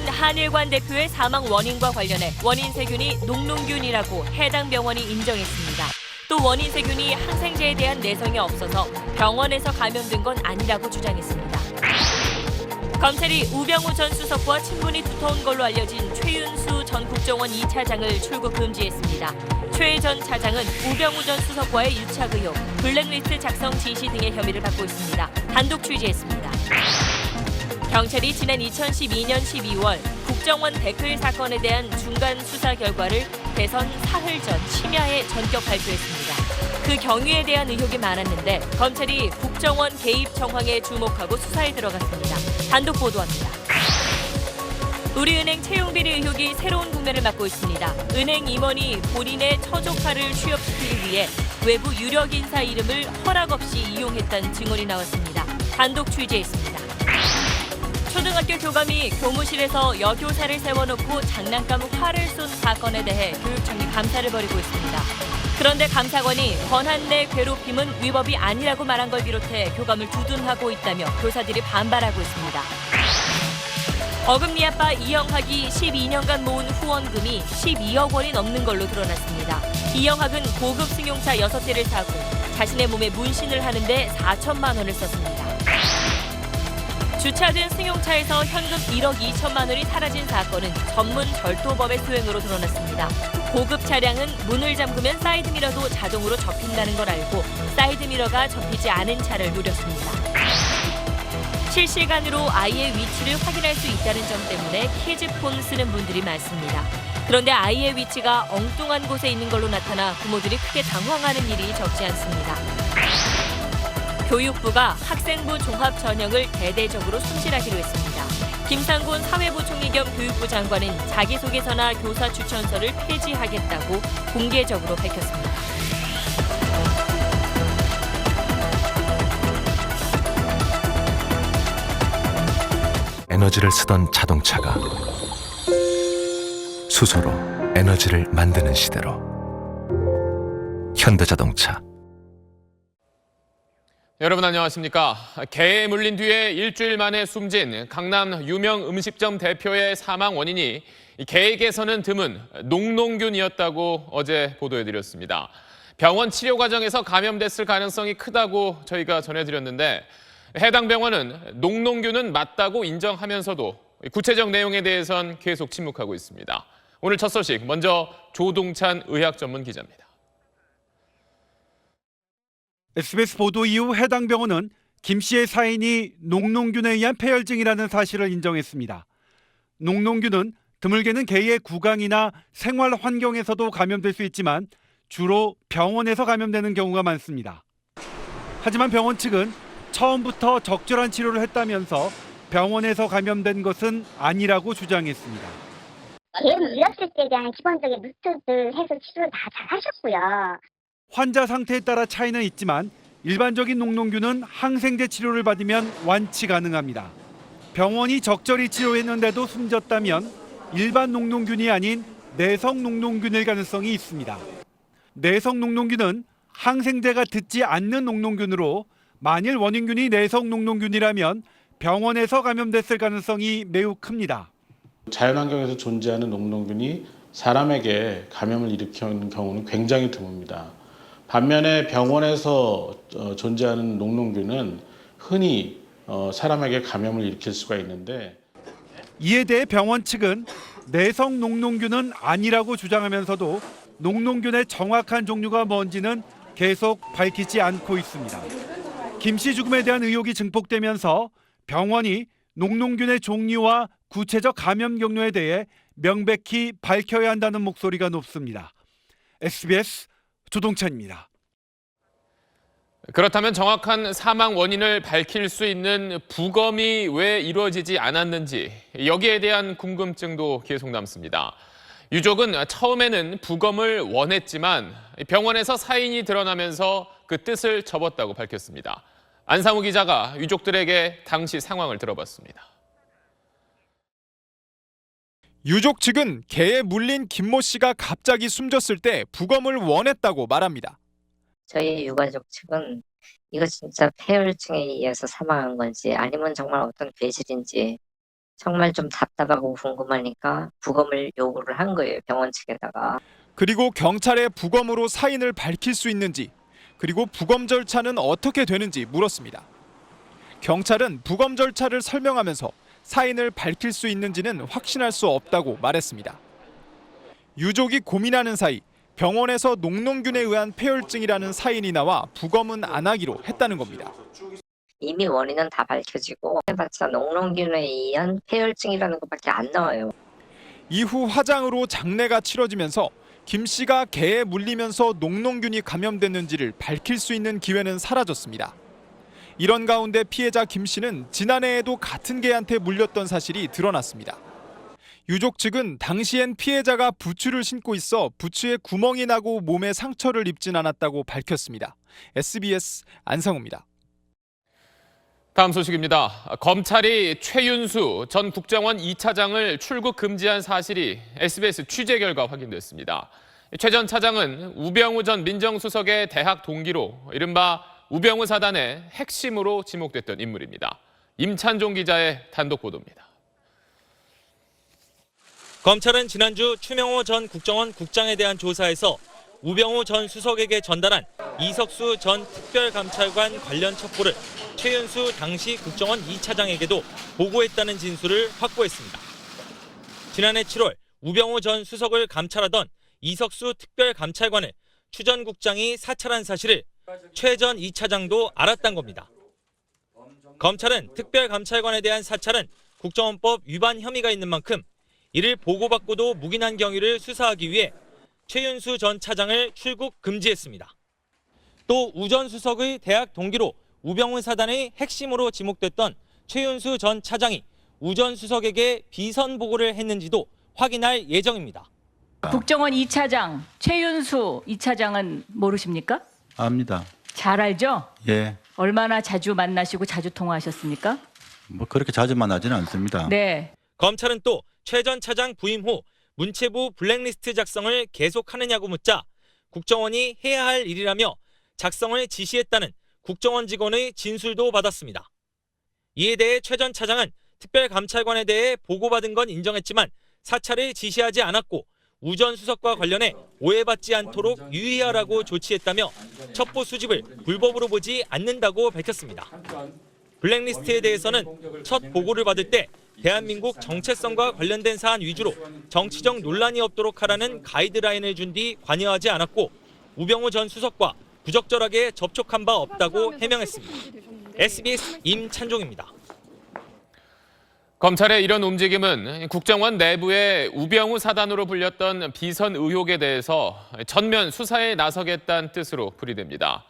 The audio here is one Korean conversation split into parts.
한일관 대표의 사망 원인과 관련해 원인 세균이 녹농균이라고 해당 병원이 인정했습니다. 또 원인 세균이 항생제에 대한 내성이 없어서 병원에서 감염된 건 아니라고 주장했습니다. 검찰이 우병우 전 수석과 친분이 두터운 걸로 알려진 최윤수 전 국정원 2차장을 출국 금지했습니다. 최 전 차장은 우병우 전 수석과의 유착 의혹, 블랙리스트 작성 지시 등의 혐의를 받고 있습니다. 단독 취재했습니다. 경찰이 지난 2012년 12월 국정원 댓글 사건에 대한 중간 수사 결과를 대선 사흘 전 심야에 전격 발표했습니다. 그 경위에 대한 의혹이 많았는데 검찰이 국정원 개입 정황에 주목하고 수사에 들어갔습니다. 단독 보도합니다. 우리은행 채용비리 의혹이 새로운 국면을 맞고 있습니다. 은행 임원이 본인의 처조카를 취업시키기 위해 외부 유력 인사 이름을 허락 없이 이용했다는 증언이 나왔습니다. 단독 취재했습니다. 초등학교 교감이 교무실에서 여교사를 세워놓고 장난감 활을 쏜 사건에 대해 교육청이 감사를 벌이고 있습니다. 그런데 감사관이 권한 내 괴롭힘은 위법이 아니라고 말한 걸 비롯해 교감을 두둔하고 있다며 교사들이 반발하고 있습니다. 어금니 아빠 이영학이 12년간 모은 후원금이 12억 원이 넘는 걸로 드러났습니다. 이영학은 고급 승용차 6대를 사고 자신의 몸에 문신을 하는데 4천만 원을 썼습니다. 주차된 승용차에서 현금 1억 2천만 원이 사라진 사건은 전문 절도범의 수행으로 드러났습니다. 고급 차량은 문을 잠그면 사이드미러도 자동으로 접힌다는 걸 알고 사이드미러가 접히지 않은 차를 노렸습니다. 실시간으로 아이의 위치를 확인할 수 있다는 점 때문에 키즈폰 쓰는 분들이 많습니다. 그런데 아이의 위치가 엉뚱한 곳에 있는 걸로 나타나 부모들이 크게 당황하는 일이 적지 않습니다. 교육부가 학생부 종합 전형을 대대적으로 손질하기로 했습니다. 김상곤 사회부총리 겸 교육부 장관은 자기소개서나 교사 추천서를 폐지하겠다고 공개적으로 밝혔습니다. 에너지를 쓰던 자동차가 수소로 에너지를 만드는 시대로 현대자동차. 여러분 안녕하십니까. 개에 물린 뒤에 일주일 만에 숨진 강남 유명 음식점 대표의 사망 원인이 개에게서는 드문 녹농균이었다고 어제 보도해드렸습니다. 병원 치료 과정에서 감염됐을 가능성이 크다고 저희가 전해드렸는데 해당 병원은 녹농균은 맞다고 인정하면서도 구체적 내용에 대해선 계속 침묵하고 있습니다. 오늘 첫 소식 먼저 조동찬 의학 전문 기자입니다. SBS 보도 이후 해당 병원은 김 씨의 사인이 녹농균에 의한 폐혈증이라는 사실을 인정했습니다. 녹농균은 드물게는 개의 구강이나 생활 환경에서도 감염될 수 있지만 주로 병원에서 감염되는 경우가 많습니다. 하지만 병원 측은 처음부터 적절한 치료를 했다면서 병원에서 감염된 것은 아니라고 주장했습니다. 개를 물렸을 때에 대한 기본적인 루트들 해서 치료를 다 잘 하셨고요. 환자 상태에 따라 차이는 있지만 일반적인 녹농균은 항생제 치료를 받으면 완치 가능합니다. 병원이 적절히 치료했는데도 숨졌다면 일반 녹농균이 아닌 내성 녹농균일 가능성이 있습니다. 내성 녹농균은 항생제가 듣지 않는 녹농균으로 만일 원인균이 내성 녹농균이라면 병원에서 감염됐을 가능성이 매우 큽니다. 자연환경에서 존재하는 녹농균이 사람에게 감염을 일으키는 경우는 굉장히 드뭅니다. 반면에 병원에서 존재하는 녹농균은 흔히 사람에게 감염을 일으킬 수가 있는데 이에 대해 병원 측은 내성 녹농균은 아니라고 주장하면서도 녹농균의 정확한 종류가 뭔지는 계속 밝히지 않고 있습니다. 김 씨 죽음에 대한 의혹이 증폭되면서 병원이 녹농균의 종류와 구체적 감염 경로에 대해 명백히 밝혀야 한다는 목소리가 높습니다. SBS 조동찬입니다. 그렇다면 정확한 사망 원인을 밝힐 수 있는 부검이 왜 이루어지지 않았는지 여기에 대한 궁금증도 계속 남습니다. 유족은 처음에는 부검을 원했지만 병원에서 사인이 드러나면서 그 뜻을 접었다고 밝혔습니다. 안상우 기자가 유족들에게 당시 상황을 들어봤습니다. 유족 측은 개에 물린 김모 씨가 갑자기 숨졌을 때 부검을 원했다고 말합니다. 저희 유가족 측은 이거 진짜 폐혈증에 의해서 사망한 건지 아니면 정말 어떤 괴실인지 정말 좀 답답하고 궁금하니까 부검을 요구를 한 거예요, 병원 측에다가. 그리고 경찰에 부검으로 사인을 밝힐 수 있는지, 그리고 부검 절차는 어떻게 되는지 물었습니다. 경찰은 부검 절차를 설명하면서 사인을 밝힐 수 있는지는 확신할 수 없다고 말했습니다. 유족이 고민하는 사이 병원에서 녹농균에 의한 폐혈증이라는 사인이 나와 부검은 안 하기로 했다는 겁니다. 이미 원인은 다 밝혀지고 해봤자 녹농균에 의한 폐혈증이라는 것밖에 안 나와요. 이후 화장으로 장례가 치러지면서 김 씨가 개에 물리면서 녹농균이 감염됐는지를 밝힐 수 있는 기회는 사라졌습니다. 이런 가운데 피해자 김 씨는 지난해에도 같은 개한테 물렸던 사실이 드러났습니다. 유족 측은 당시엔 피해자가 부츠를 신고 있어 부츠에 구멍이 나고 몸에 상처를 입진 않았다고 밝혔습니다. SBS 안상우입니다. 다음 소식입니다. 검찰이 최윤수 전 국정원 2차장을 출국 금지한 사실이 SBS 취재 결과 확인됐습니다. 최 전 차장은 우병우 전 민정수석의 대학 동기로 이른바 우병우 사단의 핵심으로 지목됐던 인물입니다. 임찬종 기자의 단독 보도입니다. 검찰은 지난주 추명호 전 국정원 국장에 대한 조사에서 우병우 전 수석에게 전달한 이석수 전 특별감찰관 관련 첩보를 최윤수 당시 국정원 2차장에게도 보고했다는 진술을 확보했습니다. 지난해 7월 우병우 전 수석을 감찰하던 이석수 특별감찰관을 추 전 국장이 사찰한 사실을 최 전 2차장도 알았던 겁니다. 검찰은 특별감찰관에 대한 사찰은 국정원법 위반 혐의가 있는 만큼 이를 보고받고도 묵인한 경위를 수사하기 위해 최윤수 전 차장을 출국 금지했습니다. 또 우 전 수석의 대학 동기로 우병우 사단의 핵심으로 지목됐던 최윤수 전 차장이 우 전 수석에게 비선 보고를 했는지도 확인할 예정입니다. 국정원 2차장 최윤수 2차장은 모르십니까? 압니다. 잘 알죠? 예. 얼마나 자주 만나시고 자주 통화하셨습니까? 뭐 그렇게 자주 만나지는 않습니다. 네. 검찰은 또 최 전 차장 부임 후 문체부 블랙리스트 작성을 계속하느냐고 묻자 국정원이 해야 할 일이라며 작성을 지시했다는 국정원 직원의 진술도 받았습니다. 이에 대해 최 전 차장은 특별감찰관에 대해 보고받은 건 인정했지만 사찰을 지시하지 않았고 우 전 수석과 관련해 오해받지 않도록 유의하라고 조치했다며 첩보 수집을 불법으로 보지 않는다고 밝혔습니다. 블랙리스트에 대해서는 첫 보고를 받을 때 대한민국 정체성과 관련된 사안 위주로 정치적 논란이 없도록 하라는 가이드라인을 준 뒤 관여하지 않았고 우병우 전 수석과 부적절하게 접촉한 바 없다고 해명했습니다. SBS 임찬종입니다. 검찰의 이런 움직임은 국정원 내부의 우병우 사단으로 불렸던 비선 의혹에 대해서 전면 수사에 나서겠다는 뜻으로 풀이됩니다.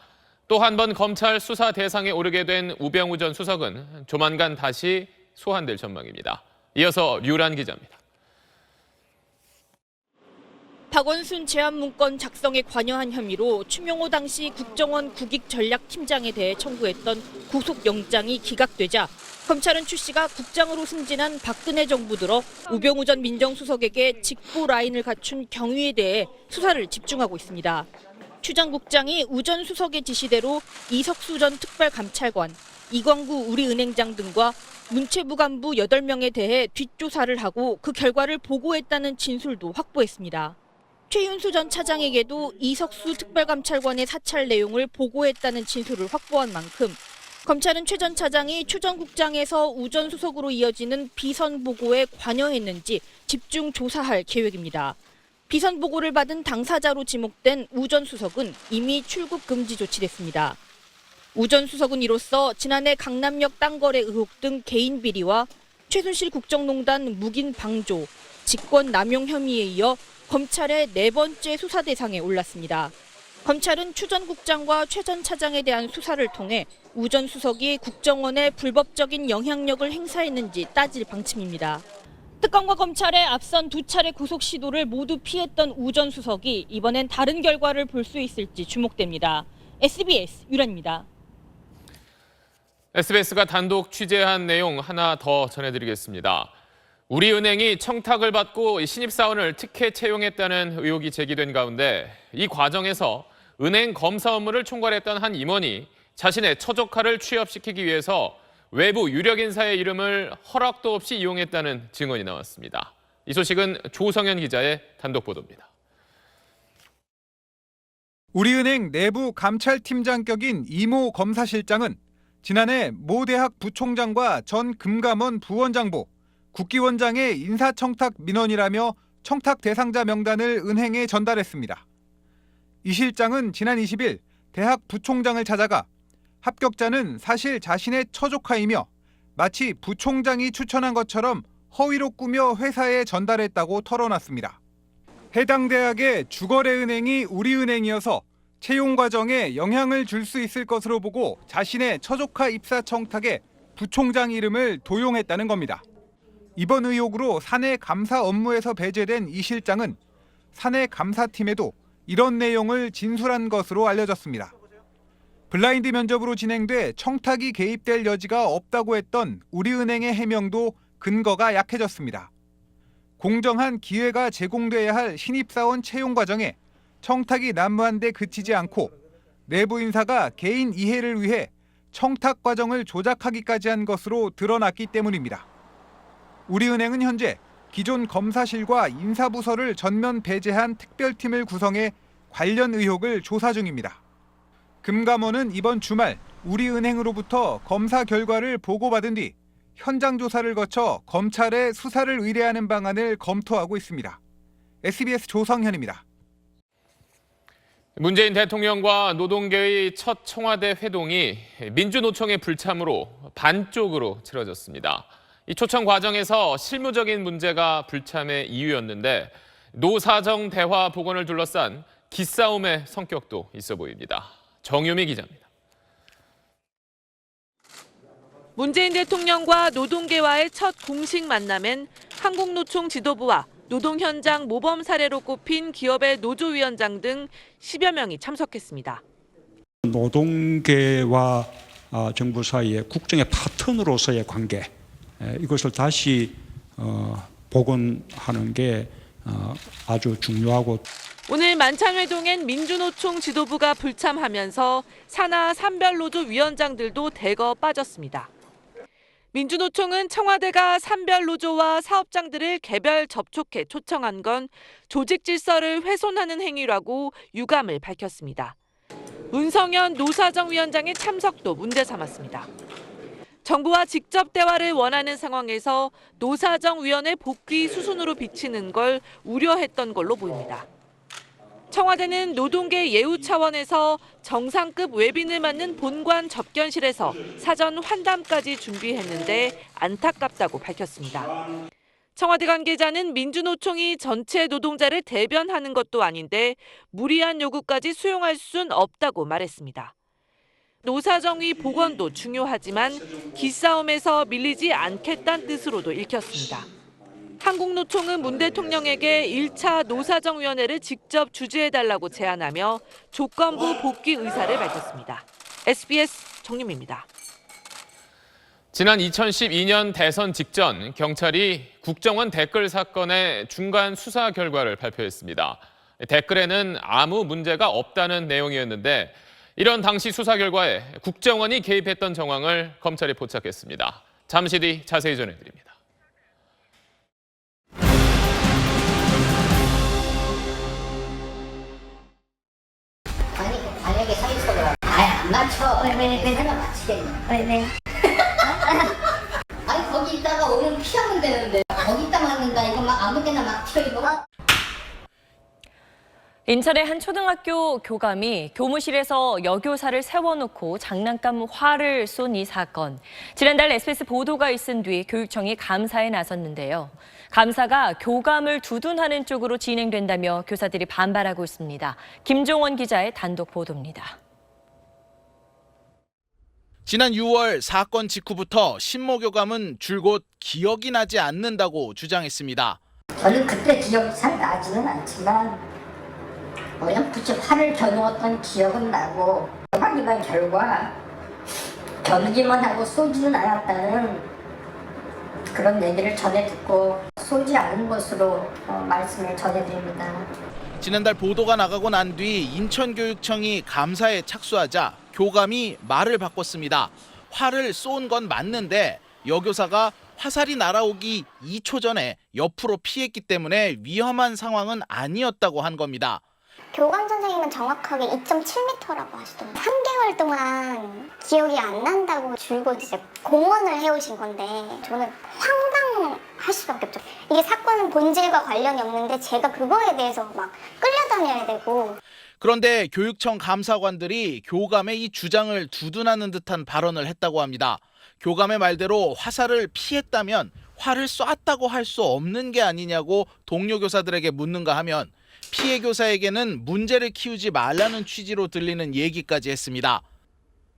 또 한 번 검찰 수사 대상에 오르게 된 우병우 전 수석은 조만간 다시 소환될 전망입니다. 이어서 류란 기자입니다. 박원순 제안문건 작성에 관여한 혐의로 추명호 당시 국정원 국익전략팀장에 대해 청구했던 구속영장이 기각되자 검찰은 추 씨가 국장으로 승진한 박근혜 정부 들어 우병우 전 민정수석에게 직보 라인을 갖춘 경위에 대해 수사를 집중하고 있습니다. 추 전 국장이 우 전 수석의 지시대로 이석수 전 특별감찰관, 이광구 우리은행장 등과 문체부 간부 8명에 대해 뒷조사를 하고 그 결과를 보고했다는 진술도 확보했습니다. 최윤수 전 차장에게도 이석수 특별감찰관의 사찰 내용을 보고했다는 진술을 확보한 만큼 검찰은 최 전 차장이 추 전 국장에서 우 전 수석으로 이어지는 비선 보고에 관여했는지 집중 조사할 계획입니다. 비선 보고를 받은 당사자로 지목된 우 전 수석은 이미 출국 금지 조치됐습니다. 우 전 수석은 이로써 지난해 강남역 땅거래 의혹 등 개인 비리와 최순실 국정농단 묵인 방조, 직권 남용 혐의에 이어 검찰의 4번째 수사 대상에 올랐습니다. 검찰은 추 전 국장과 최 전 차장에 대한 수사를 통해 우 전 수석이 국정원에 불법적인 영향력을 행사했는지 따질 방침입니다. 특검과 검찰의 앞선 2차례 구속 시도를 모두 피했던 우 전 수석이 이번엔 다른 결과를 볼 수 있을지 주목됩니다. SBS 유란입니다. SBS가 단독 취재한 내용 하나 더 전해드리겠습니다. 우리은행이 청탁을 받고 신입사원을 특혜 채용했다는 의혹이 제기된 가운데 이 과정에서 은행 검사 업무를 총괄했던 한 임원이 자신의 처조카를 취업시키기 위해서 외부 유력 인사의 이름을 허락도 없이 이용했다는 증언이 나왔습니다. 이 소식은 조성현 기자의 단독 보도입니다. 우리은행 내부 감찰팀장격인 이모 검사실장은 지난해 모 대학 부총장과 전 금감원 부원장보, 국기원장의 인사청탁 민원이라며 청탁 대상자 명단을 은행에 전달했습니다. 이 실장은 지난 20일 대학 부총장을 찾아가 합격자는 사실 자신의 처조카이며 마치 부총장이 추천한 것처럼 허위로 꾸며 회사에 전달했다고 털어놨습니다. 해당 대학의 주거래은행이 우리은행이어서 채용 과정에 영향을 줄 수 있을 것으로 보고 자신의 처조카 입사 청탁에 부총장 이름을 도용했다는 겁니다. 이번 의혹으로 사내 감사 업무에서 배제된 이 실장은 사내 감사팀에도 이런 내용을 진술한 것으로 알려졌습니다. 블라인드 면접으로 진행돼 청탁이 개입될 여지가 없다고 했던 우리은행의 해명도 근거가 약해졌습니다. 공정한 기회가 제공돼야 할 신입사원 채용 과정에 청탁이 난무한 데 그치지 않고 내부 인사가 개인 이해를 위해 청탁 과정을 조작하기까지 한 것으로 드러났기 때문입니다. 우리은행은 현재 기존 검사실과 인사부서를 전면 배제한 특별팀을 구성해 관련 의혹을 조사 중입니다. 금감원은 이번 주말 우리은행으로부터 검사 결과를 보고받은 뒤 현장 조사를 거쳐 검찰에 수사를 의뢰하는 방안을 검토하고 있습니다. SBS 조성현입니다. 문재인 대통령과 노동계의 첫 청와대 회동이 민주노총의 불참으로 반쪽으로 치러졌습니다. 이 초청 과정에서 실무적인 문제가 불참의 이유였는데 노사정 대화 복원을 둘러싼 기싸움의 성격도 있어 보입니다. 정유미 기자입니다. 문재인 대통령과 노동계와의 첫 공식 만남엔 한국노총 지도부와 노동 현장 모범 사례로 꼽힌 기업의 노조위원장 등 10여 명이 참석했습니다. 노동계와 정부 사이의 국정의 파트너로서의 관계, 이것을 다시 복원하는 게 아주 중요하고 오늘 만찬회동엔 민주노총 지도부가 불참하면서 산하 산별노조 위원장들도 대거 빠졌습니다. 민주노총은 청와대가 산별노조와 사업장들을 개별 접촉해 초청한 건 조직 질서를 훼손하는 행위라고 유감을 밝혔습니다. 문성현 노사정위원장의 참석도 문제 삼았습니다. 정부와 직접 대화를 원하는 상황에서 노사정위원회 복귀 수순으로 비치는 걸 우려했던 걸로 보입니다. 청와대는 노동계 예우 차원에서 정상급 외빈을 맞는 본관 접견실에서 사전 환담까지 준비했는데 안타깝다고 밝혔습니다. 청와대 관계자는 민주노총이 전체 노동자를 대변하는 것도 아닌데 무리한 요구까지 수용할 순 없다고 말했습니다. 노사정위 복원도 중요하지만 기싸움에서 밀리지 않겠다는 뜻으로도 읽혔습니다. 한국노총은 문 대통령에게 1차 노사정위원회를 직접 주재해달라고 제안하며 조건부 복귀 의사를 밝혔습니다. SBS 정유미입니다. 지난 2012년 대선 직전 경찰이 국정원 댓글 사건의 중간 수사 결과를 발표했습니다. 댓글에는 아무 문제가 없다는 내용이었는데 이런 당시 수사 결과에 국정원이 개입했던 정황을 검찰이 포착했습니다. 잠시 뒤 자세히 전해드립니다. 만약에 사기쳐봐. 안 맞춰. 왜 내가 맞히겠네. 왜? 아니 거기 있다가 오늘 피하면 되는데 거기 있다 맞는다 이거 막 아무데나 막 튀어 이거. 인천의 한 초등학교 교감이 교무실에서 여교사를 세워놓고 장난감 화를 쏜 이 사건. 지난달 SBS 보도가 있은 뒤 교육청이 감사에 나섰는데요. 감사가 교감을 두둔하는 쪽으로 진행된다며 교사들이 반발하고 있습니다. 김종원 기자의 단독 보도입니다. 지난 6월 사건 직후부터 신모 교감은 줄곧 기억이 나지 않는다고 주장했습니다. 저는 그때 기억이 잘 나지는 않지만 그냥 부쩍 화를 겨누었던 기억은 나고 확인한 결과 겨누기만 하고 쏘지는 않았다는 그런 얘기를 전해 듣고 쏘지 않은 것으로 말씀을 전해드립니다. 지난달 보도가 나가고 난 뒤 인천교육청이 감사에 착수하자 교감이 말을 바꿨습니다. 활을 쏜 건 맞는데 여교사가 화살이 날아오기 2초 전에 옆으로 피했기 때문에 위험한 상황은 아니었다고 한 겁니다. 교감 선생님은 정확하게 2.7m라고 하시더라고요. 3개월 동안 기억이 안 난다고 줄곧 이제 공언을 해오신 건데 저는 황당할 수밖에 없죠. 이게 사건 본질과 관련이 없는데 제가 그거에 대해서 막 끌려다녀야 되고. 그런데 교육청 감사관들이 교감의 이 주장을 두둔하는 듯한 발언을 했다고 합니다. 교감의 말대로 화살을 피했다면 활을 쐈다고 할 수 없는 게 아니냐고 동료 교사들에게 묻는가 하면 피해 교사에게는 문제를 키우지 말라는 취지로 들리는 얘기까지 했습니다.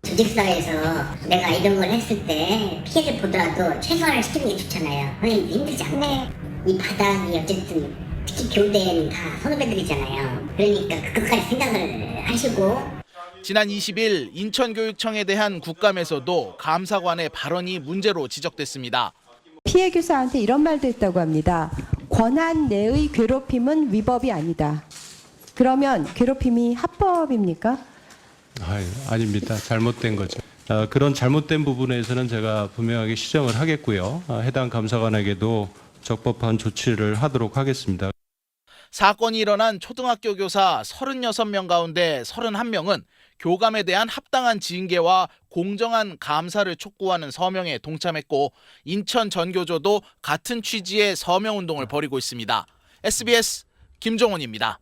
조직사회에서 내가 이런 걸 했을 때 피해를 보더라도 최소한을 시키는 게 좋잖아요. 선생님도 힘들지 않게. 네. 이 바닥이 어쨌든 특히 교대는 다 선후배들이잖아요. 그러니까 그것까지 생각을 하시고. 지난 20일 인천교육청에 대한 국감에서도 감사관의 발언이 문제로 지적됐습니다. 피해 교사한테 이런 말도 했다고 합니다. 권한 내의 괴롭힘은 위법이 아니다. 그러면 괴롭힘이 합법입니까? 아닙니다. 잘못된 거죠. 그런 잘못된 부분에서는 제가 분명하게 시정을 하겠고요. 해당 감사관에게도 적법한 조치를 하도록 하겠습니다. 사건이 일어난 초등학교 교사 36명 가운데 31명은 교감에 대한 합당한 징계와 공정한 감사를 촉구하는 서명에 동참했고 인천 전교조도 같은 취지의 서명운동을 벌이고 있습니다. SBS 김종훈입니다.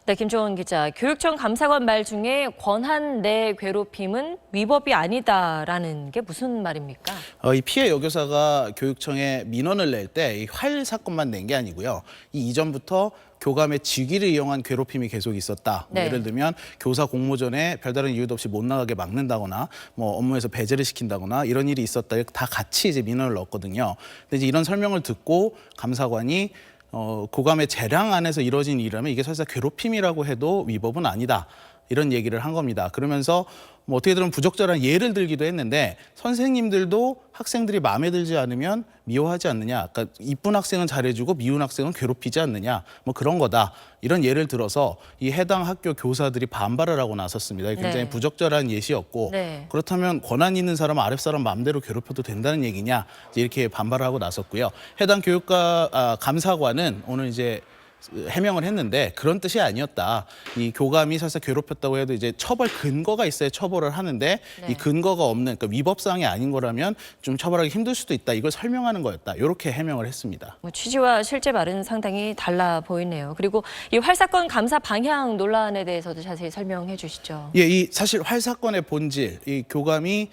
네, 김종원 기자. 교육청 감사관 말 중에 권한 내 괴롭힘은 위법이 아니다라는 게 무슨 말입니까? 이 피해 여교사가 교육청에 민원을 낼 때 이 활 사건만 낸 게 아니고요. 이 이전부터 교감의 직위를 이용한 괴롭힘이 계속 있었다. 네. 예를 들면 교사 공모전에 별다른 이유도 없이 못 나가게 막는다거나 뭐 업무에서 배제를 시킨다거나 이런 일이 있었다. 다 같이 이제 민원을 넣었거든요. 근데 이제 이런 설명을 듣고 감사관이 교감의 재량 안에서 이루어진 일이라면 이게 설사 괴롭힘이라고 해도 위법은 아니다. 이런 얘기를 한 겁니다. 그러면서 뭐 어떻게 들으면 부적절한 예를 들기도 했는데 선생님들도 학생들이 마음에 들지 않으면 미워하지 않느냐. 그러니까 이쁜 학생은 잘해주고 미운 학생은 괴롭히지 않느냐. 뭐 그런 거다. 이런 예를 들어서 이 해당 학교 교사들이 반발을 하고 나섰습니다. 굉장히 네. 부적절한 예시였고 네. 그렇다면 권한 있는 사람은 아랫사람 마음대로 괴롭혀도 된다는 얘기냐. 이렇게 반발을 하고 나섰고요. 해당 감사관은 오늘 이제 해명을 했는데 그런 뜻이 아니었다. 이 교감이 설사 괴롭혔다고 해도 이제 처벌 근거가 있어야 처벌을 하는데 네. 이 근거가 없는 그러니까 위법사항이 아닌 거라면 좀 처벌하기 힘들 수도 있다. 이걸 설명하는 거였다. 이렇게 해명을 했습니다. 취지와 실제 말은 상당히 달라 보이네요. 그리고 이 활 사건 감사 방향 논란에 대해서도 자세히 설명해 주시죠. 예, 이 사실 활 사건의 본질, 이 교감이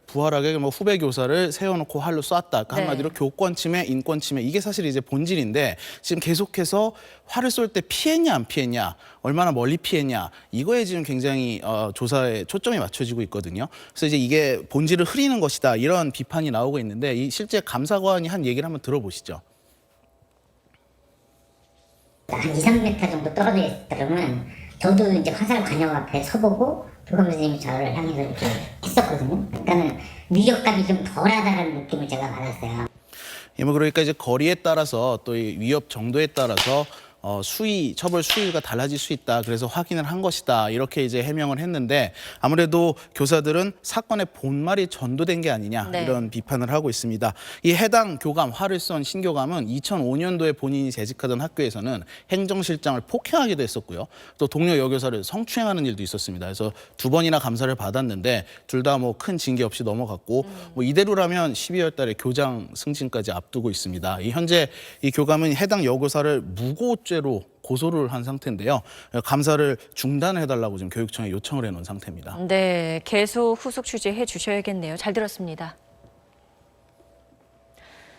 부활하게 뭐 후배 교사를 세워놓고 활로 쐈다. 그러니까 네. 한마디로 교권 침해, 인권 침해 이게 사실 이제 본질인데 지금 계속해서 활을 쏠 때 피했냐 안 피했냐, 얼마나 멀리 피했냐 이거에 지금 굉장히 조사에 초점이 맞춰지고 있거든요. 그래서 이제 이게 본질을 흐리는 것이다 이런 비판이 나오고 있는데 이 실제 감사관이 한 얘기를 한번 들어보시죠. 한 2, 3m 정도 떨어져 있으면 저도 이제 화살 관영 앞에 서보고 교감 선생님이 저를 향해서 이렇게 했었거든요. 그러니까는 위협감이 좀 덜하다는 느낌을 제가 받았어요. 예, 뭐 그러니까 이제 거리에 따라서 또 이 위협 정도에 따라서 처벌 수위가 달라질 수 있다. 그래서 확인을 한 것이다. 이렇게 이제 해명을 했는데 아무래도 교사들은 사건의 본말이 전도된 게 아니냐 네. 이런 비판을 하고 있습니다. 이 해당 교감, 활을 쏜 신교감은 2005년도에 본인이 재직하던 학교에서는 행정실장을 폭행하기도 했었고요. 또 동료 여교사를 성추행하는 일도 있었습니다. 그래서 2번이나 감사를 받았는데 둘 다 뭐 큰 징계 없이 넘어갔고 뭐 이대로라면 12월 달에 교장 승진까지 앞두고 있습니다. 현재 이 교감은 해당 여교사를 무고죄로 고소를 한 상태인데요. 감사를 중단해달라고 지금 교육청에 요청을 해놓은 상태입니다. 네, 계속 후속 취재해 주셔야겠네요. 잘 들었습니다.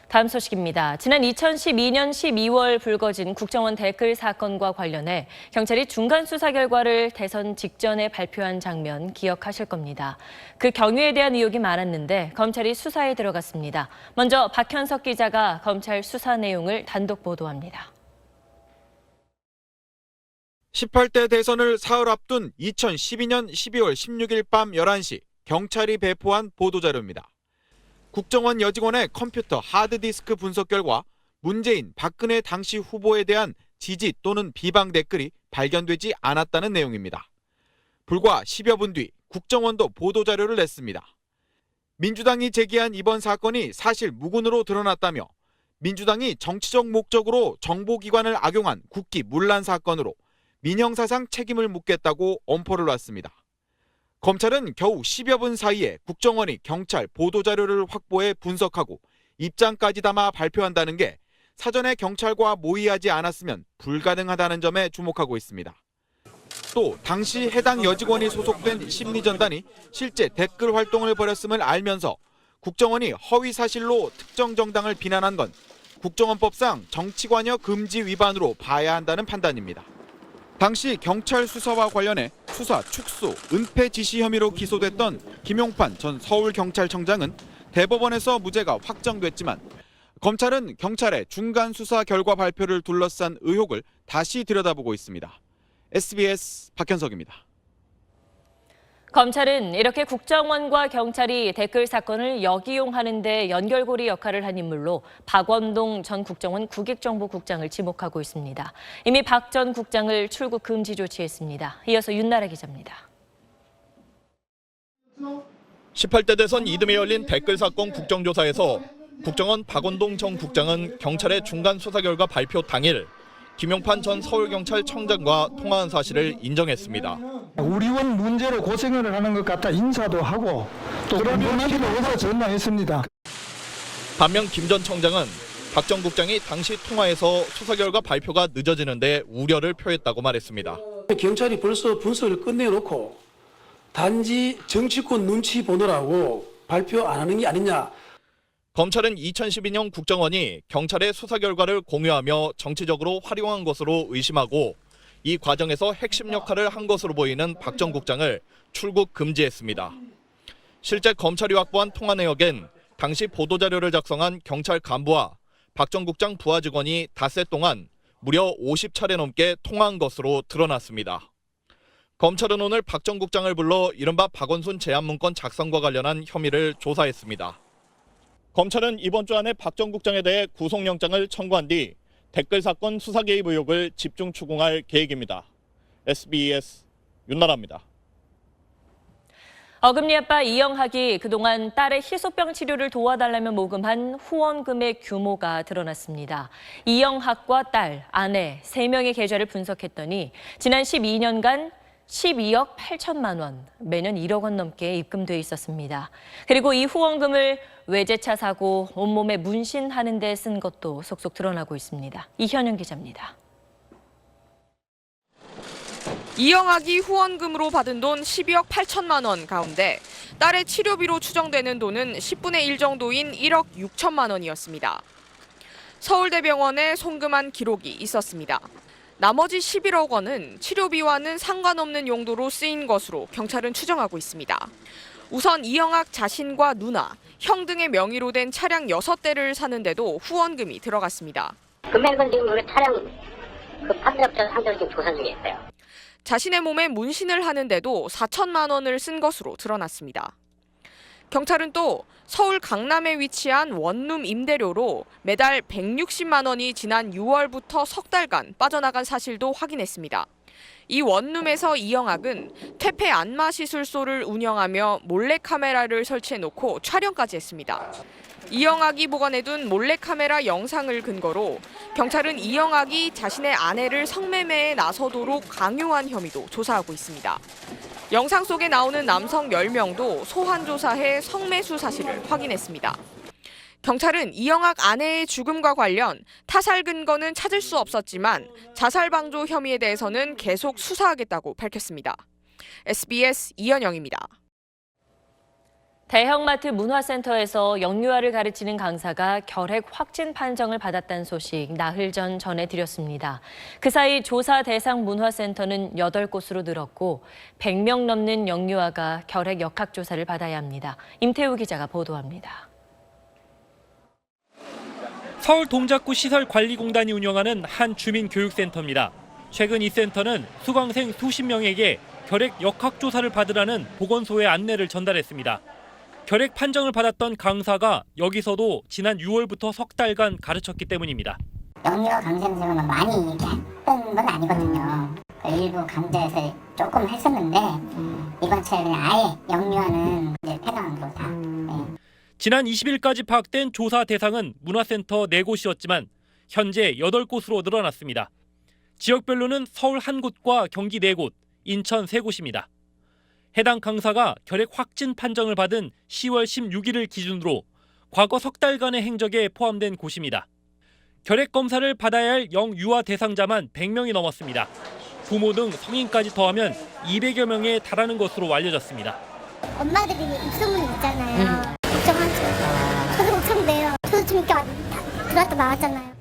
다음 소식입니다. 지난 2012년 12월 불거진 국정원 댓글 사건과 관련해 경찰이 중간 수사 결과를 대선 직전에 발표한 장면 기억하실 겁니다. 그 경위에 대한 의혹이 많았는데 검찰이 수사에 들어갔습니다. 먼저 박현석 기자가 검찰 수사 내용을 단독 보도합니다. 18대 대선을 사흘 앞둔 2012년 12월 16일 밤 11시 경찰이 배포한 보도자료입니다. 국정원 여직원의 컴퓨터 하드디스크 분석 결과 문재인, 박근혜 당시 후보에 대한 지지 또는 비방 댓글이 발견되지 않았다는 내용입니다. 불과 10여 분 뒤 국정원도 보도자료를 냈습니다. 민주당이 제기한 이번 사건이 사실 무근으로 드러났다며 민주당이 정치적 목적으로 정보기관을 악용한 국기 문란 사건으로 민형사상 책임을 묻겠다고 엄포를 놨습니다. 검찰은 겨우 10여 분 사이에 국정원이 경찰 보도자료를 확보해 분석하고 입장까지 담아 발표한다는 게 사전에 경찰과 모의하지 않았으면 불가능하다는 점에 주목하고 있습니다. 또 당시 해당 여직원이 소속된 심리전단이 실제 댓글 활동을 벌였음을 알면서 국정원이 허위 사실로 특정 정당을 비난한 건 국정원법상 정치관여 금지 위반으로 봐야 한다는 판단입니다. 당시 경찰 수사와 관련해 수사 축소, 은폐 지시 혐의로 기소됐던 김용판 전 서울경찰청장은 대법원에서 무죄가 확정됐지만 검찰은 경찰의 중간 수사 결과 발표를 둘러싼 의혹을 다시 들여다보고 있습니다. SBS 박현석입니다. 검찰은 이렇게 국정원과 경찰이 댓글 사건을 역이용하는 데 연결고리 역할을 한 인물로 박원동 전 국정원 국익정보국장을 지목하고 있습니다. 이미 박 전 국장을 출국 금지 조치했습니다. 이어서 윤나라 기자입니다. 18대 대선 이듬해 열린 댓글 사건 국정조사에서 국정원 박원동 전 국장은 경찰의 중간 수사 결과 발표 당일 김용판 전 서울경찰청장과 통화한 사실을 인정했습니다. 우리 원 문제로 고생을 하는 것 같아 인사도 하고 또 궁금하기도 해서 전화했습니다. 반면 김 전 청장은 박 전 국장이 당시 통화에서 수사 결과 발표가 늦어지는데 우려를 표했다고 말했습니다. 경찰이 벌써 분석을 끝내놓고 단지 정치권 눈치 보느라고 발표 안 하는 게 아니냐. 검찰은 2012년 국정원이 경찰의 수사 결과를 공유하며 정치적으로 활용한 것으로 의심하고 이 과정에서 핵심 역할을 한 것으로 보이는 박 전 국장을 출국 금지했습니다. 실제 검찰이 확보한 통화 내역엔 당시 보도자료를 작성한 경찰 간부와 박 전 국장 부하 직원이 닷새 동안 무려 50차례 넘게 통화한 것으로 드러났습니다. 검찰은 오늘 박 전 국장을 불러 이른바 박원순 제안문건 작성과 관련한 혐의를 조사했습니다. 검찰은 이번 주 안에 박 전 국장에 대해 구속영장을 청구한 뒤 댓글 사건 수사 개입 의혹을 집중 추궁할 계획입니다. SBS 윤나라입니다. 어금니 아빠 이영학이 그동안 딸의 희소병 치료를 도와달라며 모금한 후원금의 규모가 드러났습니다. 이영학과 딸, 아내 3명의 계좌를 분석했더니 지난 12년간 12억 8천만 원, 매년 1억 원 넘게 입금돼 있었습니다. 그리고 이 후원금을 외제차 사고 온몸에 문신하는 데 쓴 것도 속속 드러나고 있습니다. 이현영 기자입니다. 이영학이 후원금으로 받은 돈 12억 8천만 원 가운데 딸의 치료비로 추정되는 돈은 10분의 1 정도인 1억 6천만 원이었습니다. 서울대병원에 송금한 기록이 있었습니다. 나머지 11억 원은 치료비와는 상관없는 용도로 쓰인 것으로 경찰은 추정하고 있습니다. 우선 이영학 자신과 누나, 형 등의 명의로 된 차량 6대를 사는데도 후원금이 들어갔습니다. 금액은 지금 우리 차량 그 판매업자 상대로 지금 조사 중에 있어요. 자신의 몸에 문신을 하는데도 4천만 원을 쓴 것으로 드러났습니다. 경찰은 또 서울 강남에 위치한 원룸 임대료로 매달 160만 원이 지난 6월부터 석 달간 빠져나간 사실도 확인했습니다. 이 원룸에서 이영학은 퇴폐 안마 시술소를 운영하며 몰래카메라를 설치해놓고 촬영까지 했습니다. 이영학이 보관해둔 몰래카메라 영상을 근거로 경찰은 이영학이 자신의 아내를 성매매에 나서도록 강요한 혐의도 조사하고 있습니다. 영상 속에 나오는 남성 10명도 소환 조사해 성매수 사실을 확인했습니다. 경찰은 이영학 아내의 죽음과 관련 타살 근거는 찾을 수 없었지만 자살 방조 혐의에 대해서는 계속 수사하겠다고 밝혔습니다. SBS 이현영입니다. 대형마트 문화센터에서 영유아를 가르치는 강사가 결핵 확진 판정을 받았다는 소식 나흘 전 전해드렸습니다. 그 사이 조사 대상 문화센터는 8곳으로 늘었고 100명 넘는 영유아가 결핵 역학조사를 받아야 합니다. 임태우 기자가 보도합니다. 서울 동작구 시설관리공단이 운영하는 한 주민교육센터입니다. 최근 이 센터는 수강생 수십 명에게 결핵 역학조사를 받으라는 보건소의 안내를 전달했습니다. 결핵 판정을 받았던 강사가 여기서도 지난 6월부터 석 달간 가르쳤기 때문입니다. 영유아 강제 선생님은 많이 이렇게 했던 건 아니거든요. 일부 강제해서 조금 했었는데 이번 차에 그냥 아예 영유아는 이제 폐가한 걸로 다. 지난 20일까지 파악된 조사 대상은 문화센터 4곳이었지만 현재 8곳으로 늘어났습니다. 지역별로는 서울 1곳과 경기 4곳, 인천 3곳입니다. 해당 강사가 결핵 확진 판정을 받은 10월 16일을 기준으로 과거 석 달간의 행적에 포함된 곳입니다. 결핵 검사를 받아야 할 영유아 대상자만 100명이 넘었습니다. 부모 등 성인까지 더하면 200여 명에 달하는 것으로 알려졌습니다. 엄마들이 입소문 있잖아요. 걱정하죠. 저도 걱정돼요. 저도 좀 이렇게 들어왔다 나왔잖아요.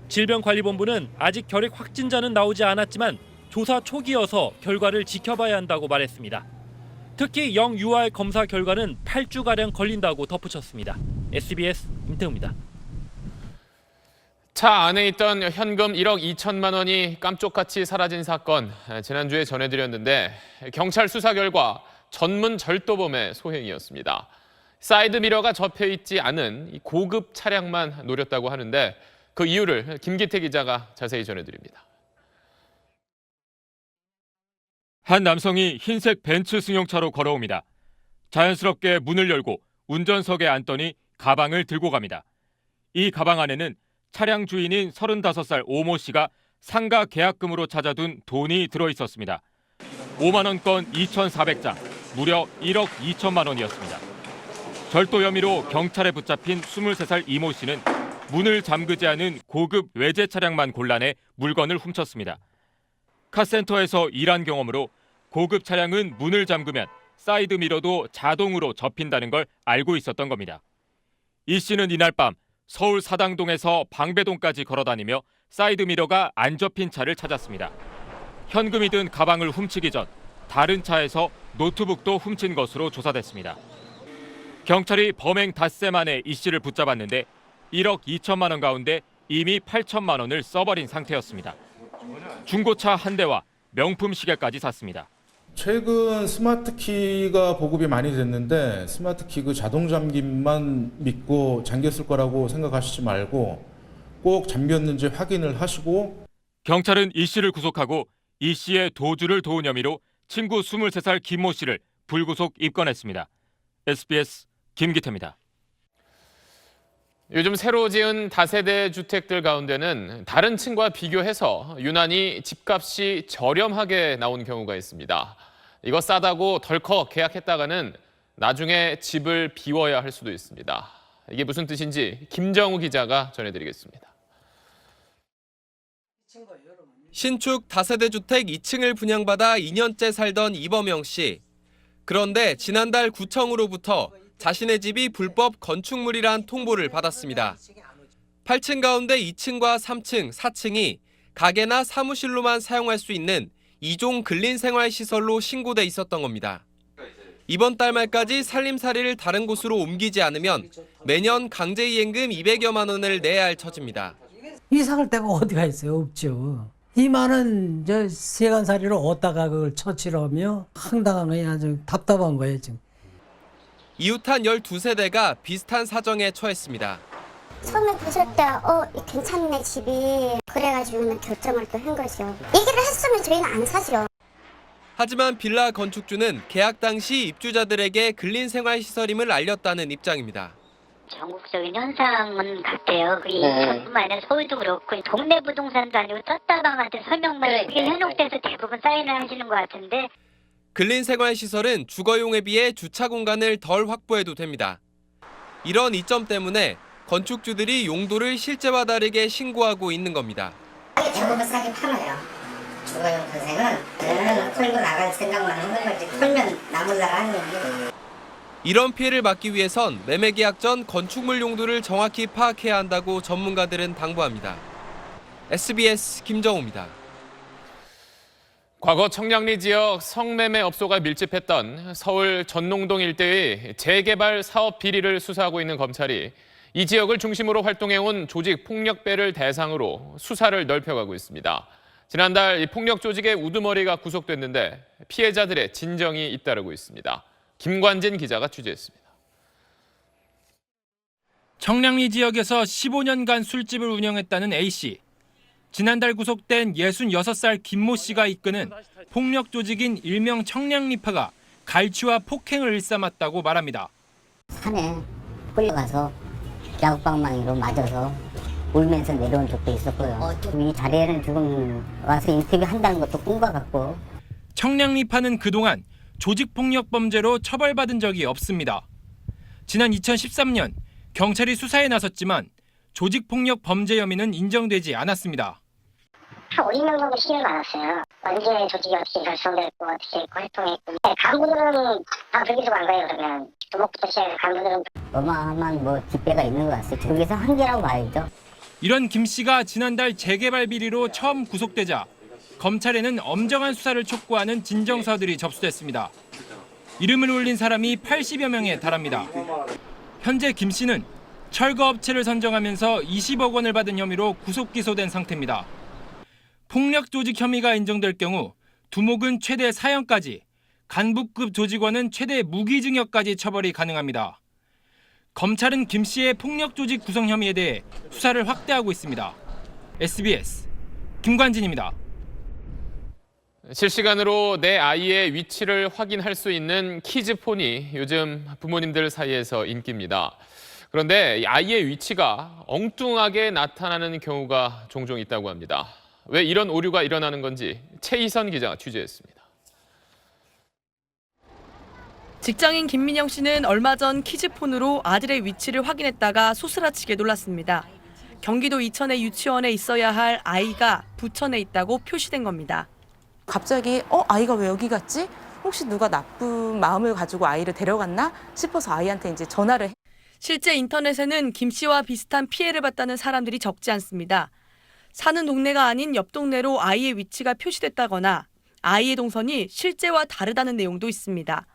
질병관리본부는 아직 결핵 확진자는 나오지 않았지만 조사 초기여서 결과를 지켜봐야 한다고 말했습니다. 특히 영유아의 검사 결과는 8주가량 걸린다고 덧붙였습니다. SBS 임태우입니다. 차 안에 있던 현금 1억 2천만 원이 깜쪽같이 사라진 사건 지난주에 전해드렸는데 경찰 수사 결과 전문 절도범의 소행이었습니다. 사이드미러가 접혀있지 않은 이 고급 차량만 노렸다고 하는데 그 이유를 김기태 기자가 자세히 전해드립니다. 한 남성이 흰색 벤츠 승용차로 걸어옵니다. 자연스럽게 문을 열고 운전석에 앉더니 가방을 들고 갑니다. 이 가방 안에는 차량 주인인 35살 오모 씨가 상가 계약금으로 찾아둔 돈이 들어있었습니다. 5만 원권 2,400장, 무려 1억 2천만 원이었습니다. 절도 혐의로 경찰에 붙잡힌 23살 이모 씨는 문을 잠그지 않은 고급 외제 차량만 골라내 물건을 훔쳤습니다. 카센터에서 일한 경험으로 고급 차량은 문을 잠그면 사이드미러도 자동으로 접힌다는 걸 알고 있었던 겁니다. 이 씨는 이날 밤 서울 사당동에서 방배동까지 걸어다니며 사이드미러가 안 접힌 차를 찾았습니다. 현금이 든 가방을 훔치기 전 다른 차에서 노트북도 훔친 것으로 조사됐습니다. 경찰이 범행 닷새 만에 이 씨를 붙잡았는데 1억 2천만 원 가운데 이미 8천만 원을 써버린 상태였습니다. 중고차 한 대와 명품 시계까지 샀습니다. 최근 스마트키가 보급이 많이 됐는데 스마트키 그 자동 잠김만 믿고 잠겼을 거라고 생각하시지 말고 꼭 잠겼는지 확인을 하시고. 경찰은 이 씨를 구속하고 이 씨의 도주를 도운 혐의로 친구 23살 김모 씨를 불구속 입건했습니다. SBS 김기태입니다. 요즘 새로 지은 다세대 주택들 가운데는 다른 층과 비교해서 유난히 집값이 저렴하게 나온 경우가 있습니다. 이거 싸다고 덜컥 계약했다가는 나중에 집을 비워야 할 수도 있습니다. 이게 무슨 뜻인지 김정우 기자가 전해드리겠습니다. 신축 다세대 주택 2층을 분양받아 2년째 살던 이범영 씨. 그런데 지난달 구청으로부터 자신의 집이 불법 건축물이란 통보를 받았습니다. 8층 가운데 2층과 3층, 4층이 가게나 사무실로만 사용할 수 있는 2종 근린생활시설로 신고돼 있었던 겁니다. 이번 달 말까지 살림살이를 다른 곳으로 옮기지 않으면 매년 강제이행금 200여만 원을 내야 할 처지입니다. 이사갈 데가 어디가 있어요? 없죠. 이 많은 세간살이를 어디다가 그걸 처치를 하며 황당한 거야. 아주 답답한 거예요 지금. 이웃한 12세대가 비슷한 사정에 처했습니다. 처음에 보실 때 괜찮네 집이. 그래가지고는 결정을 또 한 거죠. 얘기를 했으면 저희는 안 사죠. 하지만 빌라 건축주는 계약 당시 입주자들에게 근린생활시설임을 알렸다는 입장입니다. 전국적인 현상은 같아요. 그게 인천뿐만 아니라 서울도 그렇고 동네 부동산도 아니고 떴다방한테 설명만 이렇게 현혹돼서 대부분 사인을 하시는 것 같은데. 근린생활시설은 주거용에 비해 주차 공간을 덜 확보해도 됩니다. 이런 이점 때문에 건축주들이 용도를 실제와 다르게 신고하고 있는 겁니다. 대부분 싸게 팔아요. 주거용 건색은 털고 나갈 생각만 하는 거지. 털면 나물라가 하는 거지. 이런 피해를 막기 위해선 매매 계약 전 건축물 용도를 정확히 파악해야 한다고 전문가들은 당부합니다. SBS 김정우입니다. 과거 청량리 지역 성매매 업소가 밀집했던 서울 전농동 일대의 재개발 사업 비리를 수사하고 있는 검찰이 이 지역을 중심으로 활동해온 조직 폭력배를 대상으로 수사를 넓혀가고 있습니다. 지난달 이 폭력 조직의 우두머리가 구속됐는데 피해자들의 진정이 잇따르고 있습니다. 김관진 기자가 취재했습니다. 청량리 지역에서 15년간 술집을 운영했다는 A씨. 지난달 구속된 66살 김모 씨가 이끄는 폭력 조직인 일명 청량리파가 갈취와 폭행을 일삼았다고 말합니다. 산에 끌려가서 야구방망이로 맞아서 울면서 내려온 적도 있었고요. 이 자리에는 지금 와서 인터뷰한다는 것도 꿈과 같고. 청량리파는 그동안 조직폭력 범죄로 처벌받은 적이 없습니다. 지난 2013년 경찰이 수사에 나섰지만 조직폭력 범죄 혐의는 인정되지 않았습니다. 한 5년 정도 시간이 많았어요. 언제 조직이 어떻게 결성됐고 어떻게 활동했고 간부들은 다 불기소 간 거예요. 그러면 두목부터 시작해서 간부들은 어마어마한 뒷배가 있는 것 같아요. 여기서 한계라고 봐야죠. 이런 김 씨가 지난달 재개발 비리로 처음 구속되자 검찰에는 엄정한 수사를 촉구하는 진정서들이 접수됐습니다. 이름을 올린 사람이 80여 명에 달합니다. 현재 김 씨는 철거업체를 선정하면서 20억 원을 받은 혐의로 구속 기소된 상태입니다. 폭력 조직 혐의가 인정될 경우 두목은 최대 사형까지, 간부급 조직원은 최대 무기징역까지 처벌이 가능합니다. 검찰은 김 씨의 폭력 조직 구성 혐의에 대해 수사를 확대하고 있습니다. SBS 김관진입니다. 실시간으로 내 아이의 위치를 확인할 수 있는 키즈폰이 요즘 부모님들 사이에서 인기입니다. 그런데 아이의 위치가 엉뚱하게 나타나는 경우가 종종 있다고 합니다. 왜 이런 오류가 일어나는 건지 최희선 기자가 취재했습니다. 직장인 김민영 씨는 얼마 전 키즈폰으로 아들의 위치를 확인했다가 소스라치게 놀랐습니다. 경기도 이천의 유치원에 있어야 할 아이가 부천에 있다고 표시된 겁니다. 갑자기 아이가 왜 여기 갔지? 혹시 누가 나쁜 마음을 가지고 아이를 데려갔나 싶어서 아이한테 이제 전화를 실제 인터넷에는 김 씨와 비슷한 피해를 봤다는 사람들이 적지 않습니다. 사는 동네가 아닌 옆 동네로 아이의 위치가 표시됐다거나 아이의 동선이 실제와 다르다는 내용도 있습니다.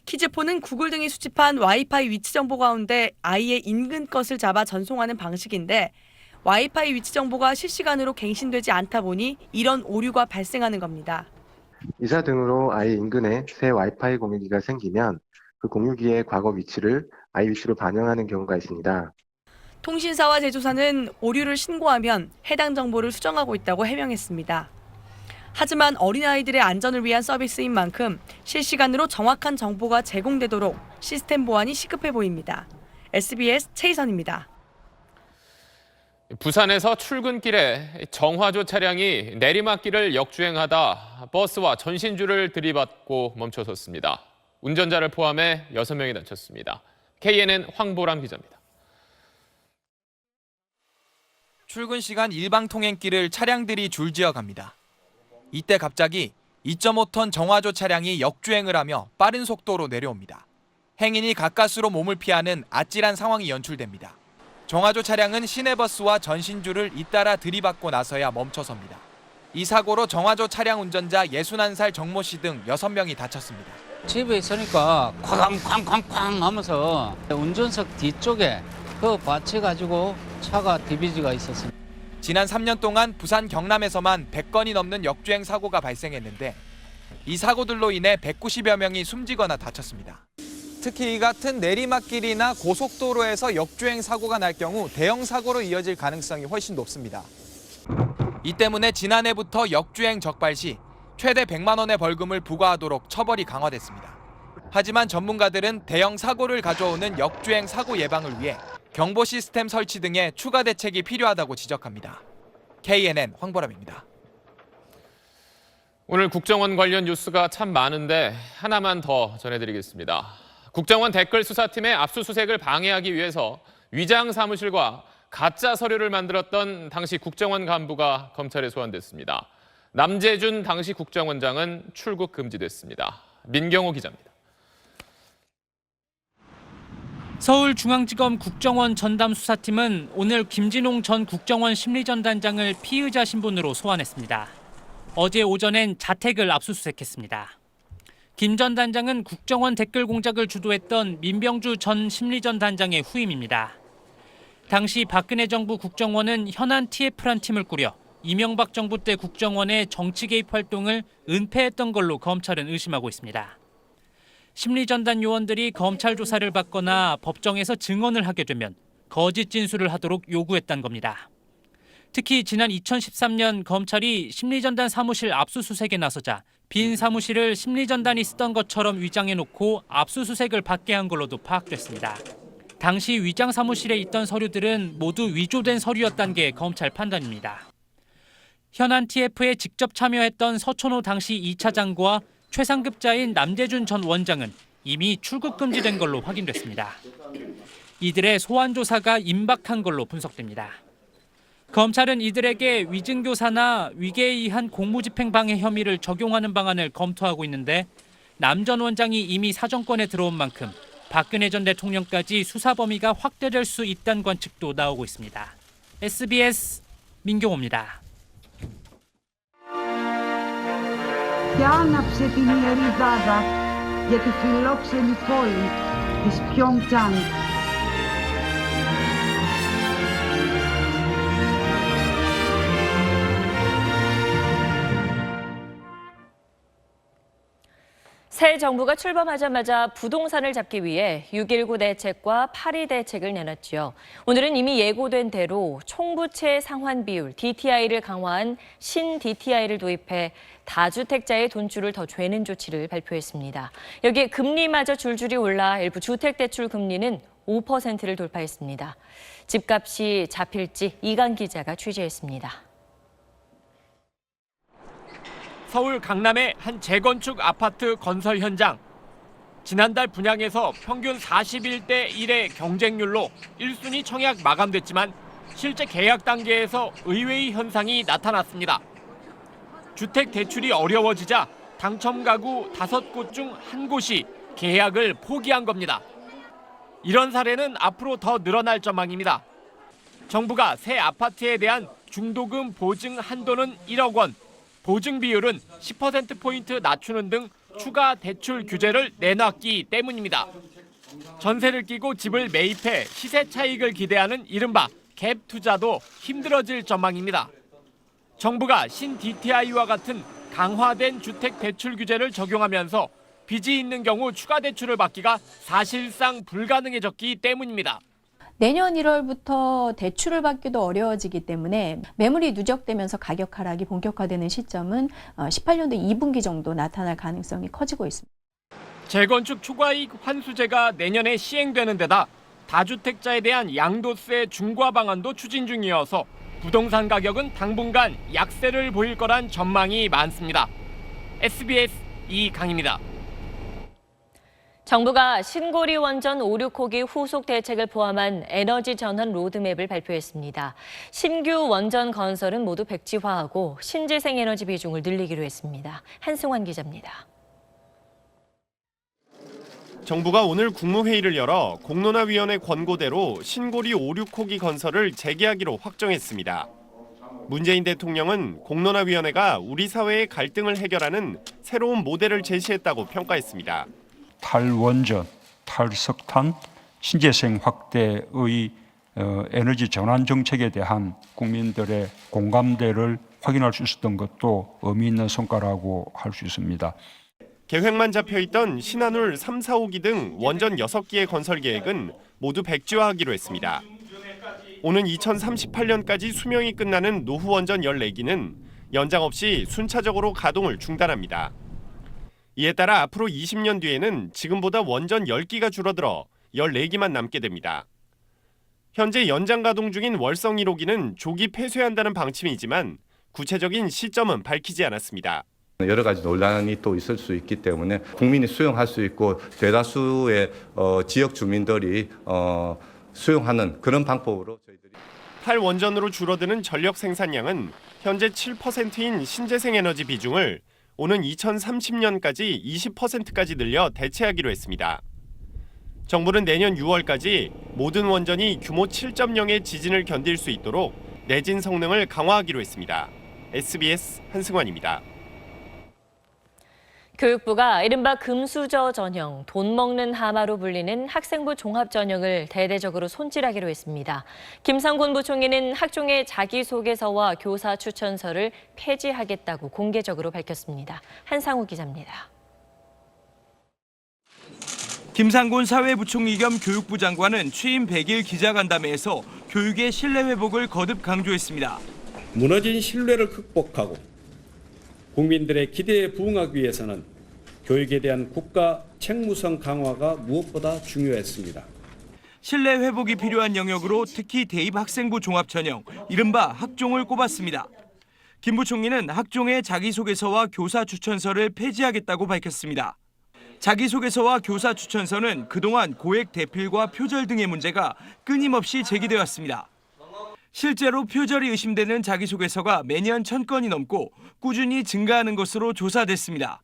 키즈폰은 구글 등이 수집한 와이파이 위치 정보 가운데 아이의 인근 것을 잡아 전송하는 방식인데 와이파이 위치 정보가 실시간으로 갱신되지 않다 보니 이런 오류가 발생하는 겁니다. 이사 등으로 아이 인근에 새 와이파이 공유기가 생기면 그 공유기의 과거 위치를 아이 위치로 반영하는 경우가 있습니다. 통신사와 제조사는 오류를 신고하면 해당 정보를 수정하고 있다고 해명했습니다. 하지만 어린아이들의 안전을 위한 서비스인 만큼 실시간으로 정확한 정보가 제공되도록 시스템 보완이 시급해 보입니다. SBS 최희선입니다. 부산에서 출근길에 정화조 차량이 내리막길을 역주행하다 버스와 전신주를 들이받고 멈춰섰습니다. 운전자를 포함해 6명이 다쳤습니다. KNN 황보람 기자입니다. 출근 시간 일방 통행길을 차량들이 줄지어 갑니다. 이때 갑자기 2.5톤 정화조 차량이 역주행을 하며 빠른 속도로 내려옵니다. 행인이 가까스로 몸을 피하는 아찔한 상황이 연출됩니다. 정화조 차량은 시내버스와 전신주를 잇따라 들이받고 나서야 멈춰섭니다. 이 사고로 정화조 차량 운전자 61살 정모 씨 등 6명이 다쳤습니다. 집에 있으니까 쾅쾅쾅쾅 하면서 운전석 뒤쪽에 받쳐가지고 차가 디비지가 있었습니다. 지난 3년 동안 부산 경남에서만 100건이 넘는 역주행 사고가 발생했는데 이 사고들로 인해 190여 명이 숨지거나 다쳤습니다. 특히 이 같은 내리막길이나 고속도로에서 역주행 사고가 날 경우 대형 사고로 이어질 가능성이 훨씬 높습니다. 이 때문에 지난해부터 역주행 적발 시 최대 100만 원의 벌금을 부과하도록 처벌이 강화됐습니다. 하지만 전문가들은 대형 사고를 가져오는 역주행 사고 예방을 위해 경보 시스템 설치 등의 추가 대책이 필요하다고 지적합니다. KNN 황보람입니다. 오늘 국정원 관련 뉴스가 참 많은데 하나만 더 전해드리겠습니다. 국정원 댓글 수사팀의 압수수색을 방해하기 위해서 위장 사무실과 가짜 서류를 만들었던 당시 국정원 간부가 검찰에 소환됐습니다. 남재준 당시 국정원장은 출국 금지됐습니다. 민경호 기자입니다. 서울중앙지검 국정원 전담수사팀은 오늘 김진홍 전 국정원 심리전단장을 피의자 신분으로 소환했습니다. 어제 오전엔 자택을 압수수색했습니다. 김 전 단장은 국정원 댓글 공작을 주도했던 민병주 전 심리전단장의 후임입니다. 당시 박근혜 정부 국정원은 현안 TF란 팀을 꾸려 이명박 정부 때 국정원의 정치 개입 활동을 은폐했던 걸로 검찰은 의심하고 있습니다. 심리전단 요원들이 검찰 조사를 받거나 법정에서 증언을 하게 되면 거짓 진술을 하도록 요구했다는 겁니다. 특히 지난 2013년 검찰이 심리전단 사무실 압수수색에 나서자 빈 사무실을 심리전단이 쓰던 것처럼 위장해놓고 압수수색을 받게 한 걸로도 파악됐습니다. 당시 위장 사무실에 있던 서류들은 모두 위조된 서류였다는 게 검찰 판단입니다. 현안 TF에 직접 참여했던 서천호 당시 2차장과 최상급자인 남재준 전 원장은 이미 출국 금지된 걸로 확인됐습니다. 이들의 소환 조사가 임박한 걸로 분석됩니다. 검찰은 이들에게 위증교사나 위계에 의한 공무집행 방해 혐의를 적용하는 방안을 검토하고 있는데 남 전 원장이 이미 사정권에 들어온 만큼 박근혜 전 대통령까지 수사 범위가 확대될 수 있다는 관측도 나오고 있습니다. SBS 민경호입니다. 새 정부가 출범하자마자 부동산을 잡기 위해 6.19 대책과 8.2 대책을 내놨지요. 오늘은 이미 예고된 대로 총부채 상환 비율 DTI를 강화한 신 DTI를 도입해 다주택자의 돈줄을 더 죄는 조치를 발표했습니다. 여기에 금리마저 줄줄이 올라 일부 주택대출 금리는 5%를 돌파했습니다. 집값이 잡힐지 이강 기자가 취재했습니다. 서울 강남의 한 재건축 아파트 건설 현장. 지난달 분양에서 평균 41대 1의 경쟁률로 1순위 청약 마감됐지만 실제 계약 단계에서 의외의 현상이 나타났습니다. 주택 대출이 어려워지자 당첨 가구 5곳 중 1곳이 계약을 포기한 겁니다. 이런 사례는 앞으로 더 늘어날 전망입니다. 정부가 새 아파트에 대한 중도금 보증 한도는 1억 원, 보증 비율은 10%포인트 낮추는 등 추가 대출 규제를 내놨기 때문입니다. 전세를 끼고 집을 매입해 시세 차익을 기대하는 이른바 갭 투자도 힘들어질 전망입니다. 정부가 신 DTI와 같은 강화된 주택 대출 규제를 적용하면서 빚이 있는 경우 추가 대출을 받기가 사실상 불가능해졌기 때문입니다. 내년 1월부터 대출을 받기도 어려워지기 때문에 매물이 누적되면서 가격 하락이 본격화되는 시점은 18년도 2분기 정도 나타날 가능성이 커지고 있습니다. 재건축 초과이익 환수제가 내년에 시행되는 데다 다주택자에 대한 양도세 중과 방안도 추진 중이어서 부동산 가격은 당분간 약세를 보일 거란 전망이 많습니다. SBS 이강입니다. 정부가 신고리 원전 5, 6호기 후속 대책을 포함한 에너지 전환 로드맵을 발표했습니다. 신규 원전 건설은 모두 백지화하고 신재생 에너지 비중을 늘리기로 했습니다. 한승환 기자입니다. 정부가 오늘 국무회의를 열어 공론화위원회 권고대로 신고리 5, 6호기 건설을 재개하기로 확정했습니다. 문재인 대통령은 공론화위원회가 우리 사회의 갈등을 해결하는 새로운 모델을 제시했다고 평가했습니다. 탈원전, 탈석탄, 신재생 확대의 에너지 전환 정책에 대한 국민들의 공감대를 확인할 수 있었던 것도 의미 있는 성과라고 할 수 있습니다. 계획만 잡혀있던 신한울 3, 4호기 등 원전 6기의 건설 계획은 모두 백지화하기로 했습니다. 오는 2038년까지 수명이 끝나는 노후원전 14기는 연장 없이 순차적으로 가동을 중단합니다. 이에 따라 앞으로 20년 뒤에는 지금보다 원전 10기가 줄어들어 14기만 남게 됩니다. 현재 연장 가동 중인 월성 1호기는 조기 폐쇄한다는 방침이지만 구체적인 시점은 밝히지 않았습니다. 여러 가지 논란이 또 있을 수 있기 때문에 국민이 수용할 수 있고 대다수의 지역 주민들이 수용하는 그런 방법으로 저희들이 탈원전으로 줄어드는 전력 생산량은 현재 7%인 신재생 에너지 비중을 오는 2030년까지 20%까지 늘려 대체하기로 했습니다. 정부는 내년 6월까지 모든 원전이 규모 7.0의 지진을 견딜 수 있도록 내진 성능을 강화하기로 했습니다. SBS 한승환입니다. 교육부가 이른바 금수저 전형, 돈 먹는 하마로 불리는 학생부 종합 전형을 대대적으로 손질하기로 했습니다. 김상곤 부총리는 학종의 자기소개서와 교사 추천서를 폐지하겠다고 공개적으로 밝혔습니다. 한상우 기자입니다. 김상곤 사회부총리 겸 교육부 장관은 취임 100일 기자간담회에서 교육의 신뢰 회복을 거듭 강조했습니다. 무너진 신뢰를 극복하고 국민들의 기대에 부응하기 위해서는 교육에 대한 국가 책무성 강화가 무엇보다 중요했습니다. 신뢰 회복이 필요한 영역으로 특히 대입 학생부 종합전형, 이른바 학종을 꼽았습니다. 김 부총리는 학종의 자기소개서와 교사 추천서를 폐지하겠다고 밝혔습니다. 자기소개서와 교사 추천서는 그동안 고액 대필과 표절 등의 문제가 끊임없이 제기돼 왔습니다. 실제로 표절이 의심되는 자기소개서가 매년 1000건이 넘고 꾸준히 증가하는 것으로 조사됐습니다.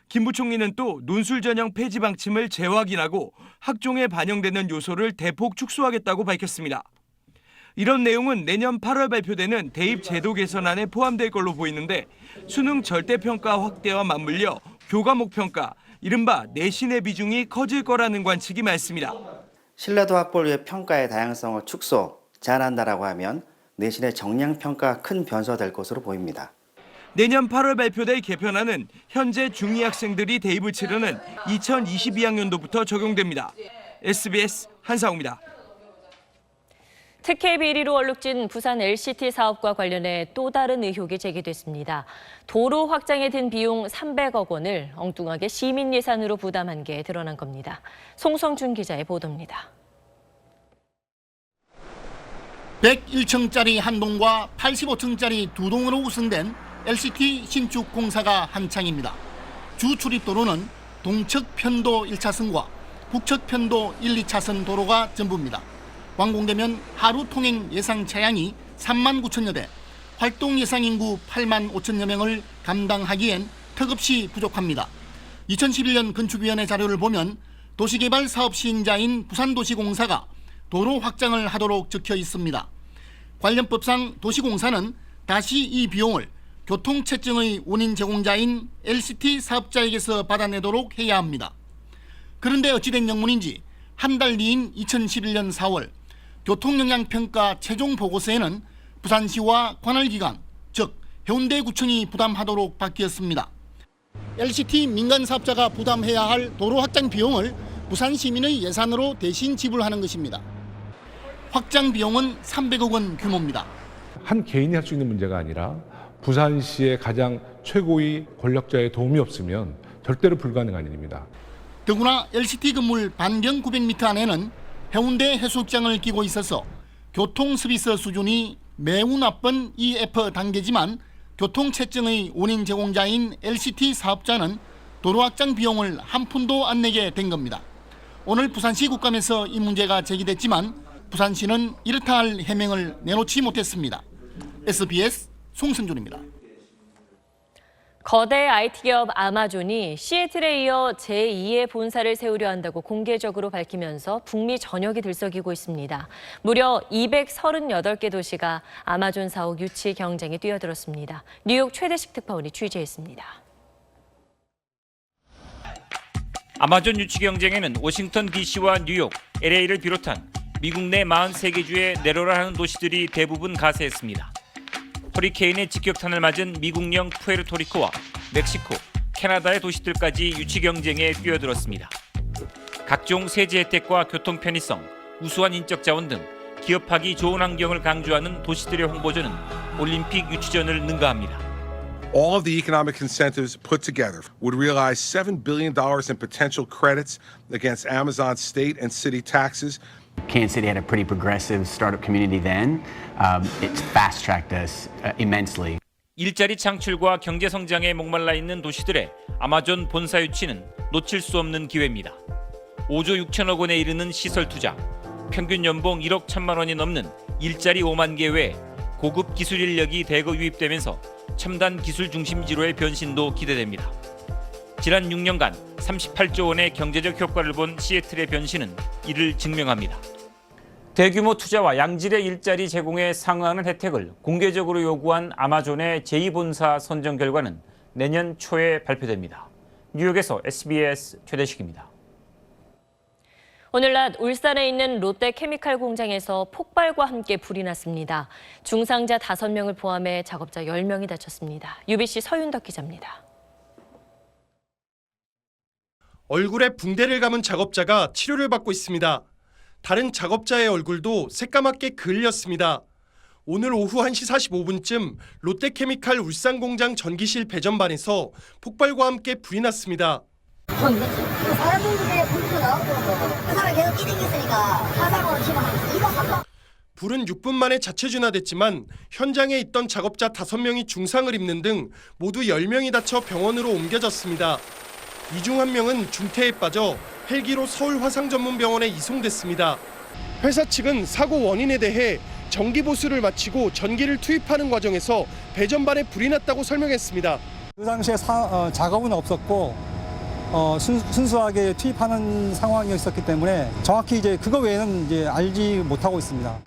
김 부총리는 또 논술 전형 폐지 방침을 재확인하고 학종에 반영되는 요소를 대폭 축소하겠다고 밝혔습니다. 이런 내용은 내년 8월 발표되는 대입 제도 개선안에 포함될 걸로 보이는데 수능 절대평가 확대와 맞물려 교과목 평가, 이른바 내신의 비중이 커질 거라는 관측이 많습니다. 신뢰도 확보를 위해 평가의 다양성을 축소, 제한한다라고 하면 내신의 정량 평가가 큰 변수가 될 것으로 보입니다. 내년 8월 발표될 개편안은 현재 중2 학생들이 대입을 치르는 2022학년도부터 적용됩니다. SBS 한상우입니다. 특혜 비리로 얼룩진 부산 LCT 사업과 관련해 또 다른 의혹이 제기됐습니다. 도로 확장에 든 비용 300억 원을 엉뚱하게 시민 예산으로 부담한 게 드러난 겁니다. 송성준 기자의 보도입니다. 101층짜리 한 동과 85층짜리 두 동으로 구성된 LCT 신축 공사가 한창입니다. 주 출입도로는 동측 편도 1차선과 북측 편도 1, 2차선 도로가 전부입니다. 완공되면 하루 통행 예상 차량이 3만 9천여 대, 활동 예상 인구 8만 5천여 명을 감당하기엔 턱없이 부족합니다. 2011년 건축위원회 자료를 보면 도시개발 사업 시행자인 부산도시공사가 도로 확장을 하도록 적혀 있습니다. 관련법상 도시공사는 다시 이 비용을 교통체증의 원인 제공자인 LCT 사업자에게서 받아내도록 해야 합니다. 그런데 어찌된 영문인지 한 달 뒤인 2011년 4월 교통영향평가 최종 보고서에는 부산시와 관할기관, 즉 해운대구청이 부담하도록 바뀌었습니다. LCT 민간사업자가 부담해야 할 도로 확장 비용을 부산시민의 예산으로 대신 지불하는 것입니다. 확장 비용은 300억 원 규모입니다. 한 개인이 할 수 있는 문제가 아니라 부산시의 가장 최고위 권력자의 도움이 없으면 절대로 불가능한 일입니다. 더구나 LCT 건물 반경 900m 안에는 해운대 해수욕장을 끼고 있어서 교통 서비스 수준이 매우 나쁜 EF 단계지만 교통체증의 원인 제공자인 LCT 사업자는 도로 확장 비용을 한 푼도 안 내게 된 겁니다. 오늘 부산시 국감에서 이 문제가 제기됐지만 부산시는 이렇다 할 해명을 내놓지 못했습니다. SBS 송승준입니다. 거대 IT 기업 아마존이 시애틀에 이어 제2의 본사를 세우려 한다고 공개적으로 밝히면서 북미 전역이 들썩이고 있습니다. 무려 238개 도시가 아마존 사옥 유치 경쟁에 뛰어들었습니다. 뉴욕 최대식 특파원이 취재했습니다. 아마존 유치 경쟁에는 워싱턴 DC와 뉴욕, LA를 비롯한 미국 내 43개 주에 내로라하는 도시들이 대부분 가세했습니다. 허리케인의 직격탄을 맞은 미국령 푸에르토리코와 멕시코, 캐나다의 도시들까지 유치 경쟁에 뛰어들었습니다. 각종 세제 혜택과 교통 편의성, 우수한 인적 자원 등 기업하기 좋은 환경을 강조하는 도시들의 홍보전은 올림픽 유치전을 능가합니다. All of the economic incentives put together would realize $7 billion in potential credits against Amazon's state and city taxes. Kansas City had a pretty progressive startup community then. It's fast-tracked us immensely. 일자리 창출과 경제 성장에 목말라 있는 도시들의 아마존 본사 유치는 놓칠 수 없는 기회입니다. 5조 6천억 원에 이르는 시설 투자, 평균 연봉 1억 1천만 원이 넘는 일자리 5만 개 외에 고급 기술 인력이 대거 유입되면서 첨단 기술 중심지로의 변신도 기대됩니다. 지난 6년간 38조 원의 경제적 효과를 본 시애틀의 변신은 이를 증명합니다. 대규모 투자와 양질의 일자리 제공에 상응하는 혜택을 공개적으로 요구한 아마존의 제2본사 선정 결과는 내년 초에 발표됩니다. 뉴욕에서 SBS 최대식입니다. 오늘 낮 울산에 있는 롯데 케미칼 공장에서 폭발과 함께 불이 났습니다. 중상자 5명을 포함해 작업자 10명이 다쳤습니다. UBC 서윤덕 기자입니다. 얼굴에 붕대를 감은 작업자가 치료를 받고 있습니다. 다른 작업자의 얼굴도 새까맣게 그을렸습니다. 오늘 오후 1시 45분쯤 롯데케미칼 울산공장 전기실 배전반에서 폭발과 함께 불이 났습니다. 사람들의 불도 나오고 그 사람 계속 끼댕겼으니까 화상으로 치면 한 2박 3박. 불은 6분 만에 자체 진화됐지만 현장에 있던 작업자 5명이 중상을 입는 등 모두 10명이 다쳐 병원으로 옮겨졌습니다. 이 중 1명은 중태에 빠져 헬기로 서울화상전문병원에 이송됐습니다. 회사 측은 사고 원인에 대해 정기 보수를 마치고 전기를 투입하는 과정에서 배전반에 불이 났다고 설명했습니다. 그 당시에 작업은 없었고 순수하게 투입하는 상황이었기 때문에 정확히 그거 외에는 알지 못하고 있습니다.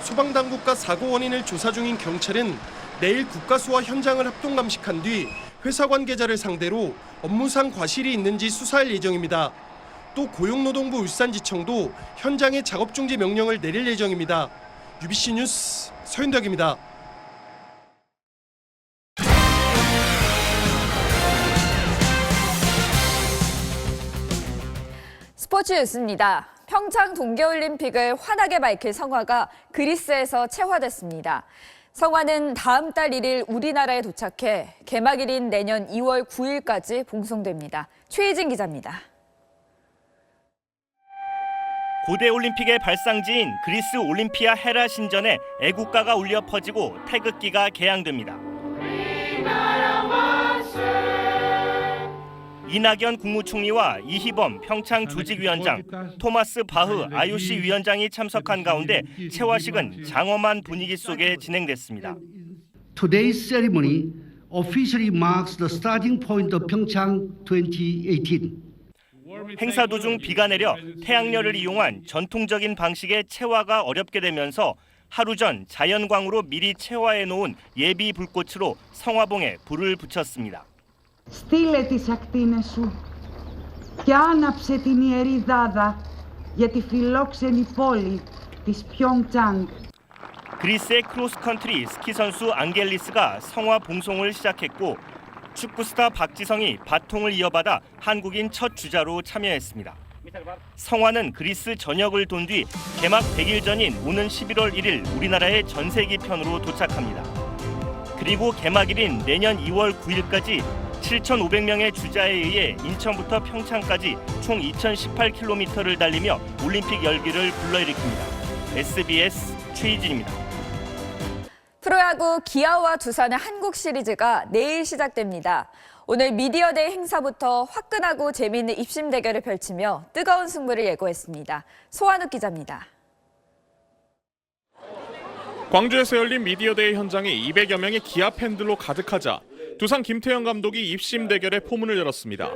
소방당국과 사고 원인을 조사 중인 경찰은 내일 국가수와 현장을 합동 감식한 뒤 회사 관계자를 상대로 업무상 과실이 있는지 수사할 예정입니다. 또 고용노동부 울산지청도 현장에 작업 중지 명령을 내릴 예정입니다. UBC 뉴스 서윤덕입니다. 스포츠 뉴스입니다. 평창 동계올림픽을 환하게 밝힐 성화가 그리스에서 채화됐습니다. 성화는 다음 달 1일 우리나라에 도착해 개막일인 내년 2월 9일까지 봉송됩니다. 최희진 기자입니다. 고대 올림픽의 발상지인 그리스 올림피아 헤라 신전에 애국가가 울려 퍼지고 태극기가 개양됩니다. 이낙연 국무총리와 이희범 평창 조직위원장, 토마스 바흐 IOC 위원장이 참석한 가운데 채화식은 장엄한 분위기 속에 진행됐습니다. Today's ceremony officially marks the starting point of Pyeongchang 2018. 행사 도중 비가 내려 태양열을 이용한 전통적인 방식의 채화가 어렵게 되면서 하루 전 자연광으로 미리 채화해 놓은 예비 불꽃으로 성화봉에 불을 붙였습니다. Στείλε τις ακτίνες σου και άναψε την ιερή δάδα για τη φιλόξενη πόλη της Pyeongchang. 그리스의 크로스컨트리 스키 선수 앙겔리스가 성화 봉송을 시작했고 축구 스타 박지성이 바통을 이어받아 한국인 첫 주자로 참여했습니다. 성화는 그리스 전역을 돈 뒤 개막 100일 전인 오는 11월 1일 우리나라의 전세기 편으로 도착합니다. 그리고 개막일인 내년 2월 9일까지 7,500명의 주자에 의해 인천부터 평창까지 총 2,018km를 달리며 올림픽 열기를 불러일으킵니다. SBS 최희진입니다. 프로야구 기아와 두산의 한국 시리즈가 내일 시작됩니다. 오늘 미디어데이 행사부터 화끈하고 재미있는 입심 대결을 펼치며 뜨거운 승부를 예고했습니다. 소환욱 기자입니다. 광주에서 열린 미디어데이 현장에 200여 명의 기아 팬들로 가득하자 두산 김태형 감독이 입심 대결의 포문을 열었습니다.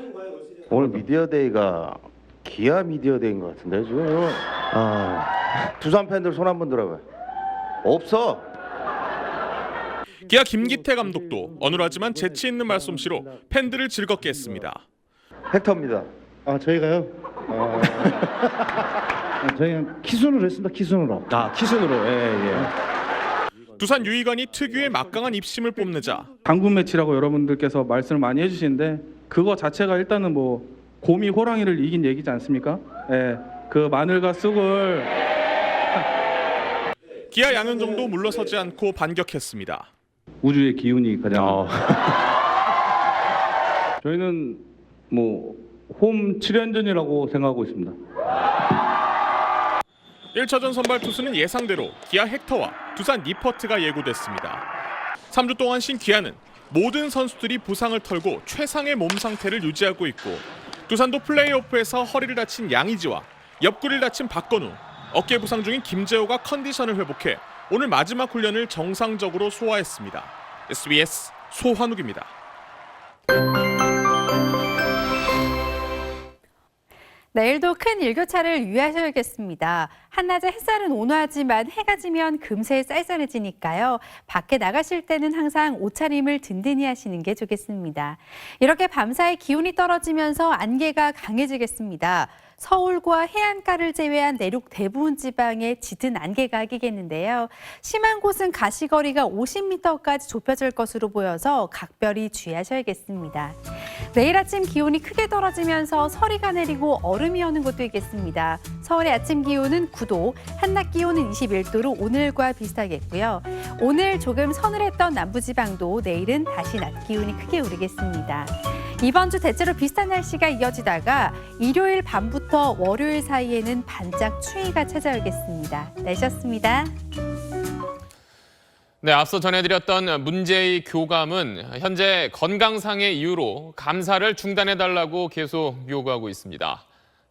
오늘 미디어데이가 기아 미디어데이인 것 같은데 지금 두산 팬들 손 한번 들어봐요. 없어. 기아 김기태 감독도 어눌하지만 재치 있는 말솜씨로 팬들을 즐겁게 했습니다. 헥터입니다. 저희가요? 저희는 키순으로 했습니다. 키순으로. 키순으로. 예. 두산 유희관이 특유의 막강한 입심을 뽐내자 당군 매치라고 여러분들께서 말씀을 많이 해주시는데 그거 자체가 일단은 곰이 호랑이를 이긴 얘기지 않습니까? 예, 그 마늘과 쑥을 기아 양현종도 물러서지 않고 반격했습니다. 우주의 기운이 가장 저희는 홈 7연전이라고 생각하고 있습니다. 1차전 선발 투수는 예상대로 기아 헥터와 두산 니퍼트가 예고됐습니다. 3주 동안 쉰 기아는 모든 선수들이 부상을 털고 최상의 몸 상태를 유지하고 있고 두산도 플레이오프에서 허리를 다친 양의지와 옆구리를 다친 박건우, 어깨 부상 중인 김재호가 컨디션을 회복해 오늘 마지막 훈련을 정상적으로 소화했습니다. SBS 소환욱입니다. 내일도 큰 일교차를 유의하셔야겠습니다. 한낮에 햇살은 온화하지만 해가 지면 금세 쌀쌀해지니까요. 밖에 나가실 때는 항상 옷차림을 든든히 하시는 게 좋겠습니다. 이렇게 밤사이 기온이 떨어지면서 안개가 강해지겠습니다. 서울과 해안가를 제외한 내륙 대부분 지방에 짙은 안개가 끼겠는데요. 심한 곳은 가시거리가 50m까지 좁혀질 것으로 보여서 각별히 주의하셔야겠습니다. 내일 아침 기온이 크게 떨어지면서 서리가 내리고 얼음이 오는 곳도 있겠습니다. 서울의 아침 기온은 9도, 한낮 기온은 21도로 오늘과 비슷하겠고요. 오늘 조금 서늘했던 남부지방도 내일은 다시 낮 기온이 크게 오르겠습니다. 이번 주 대체로 비슷한 날씨가 이어지다가 일요일 밤부터 월요일 사이에는 반짝 추위가 찾아오겠습니다. 날씨였습니다. 네, 앞서 전해드렸던 문제의 교감은 현재 건강상의 이유로 감사를 중단해달라고 계속 요구하고 있습니다.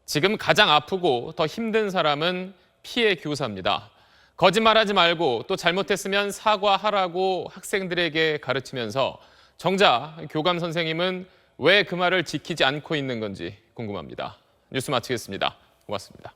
지금 가장 아프고 더 힘든 사람은 피해 교사입니다. 거짓말하지 말고 또 잘못했으면 사과하라고 학생들에게 가르치면서 정작 교감 선생님은 왜 그 말을 지키지 않고 있는 건지 궁금합니다. 뉴스 마치겠습니다. 고맙습니다.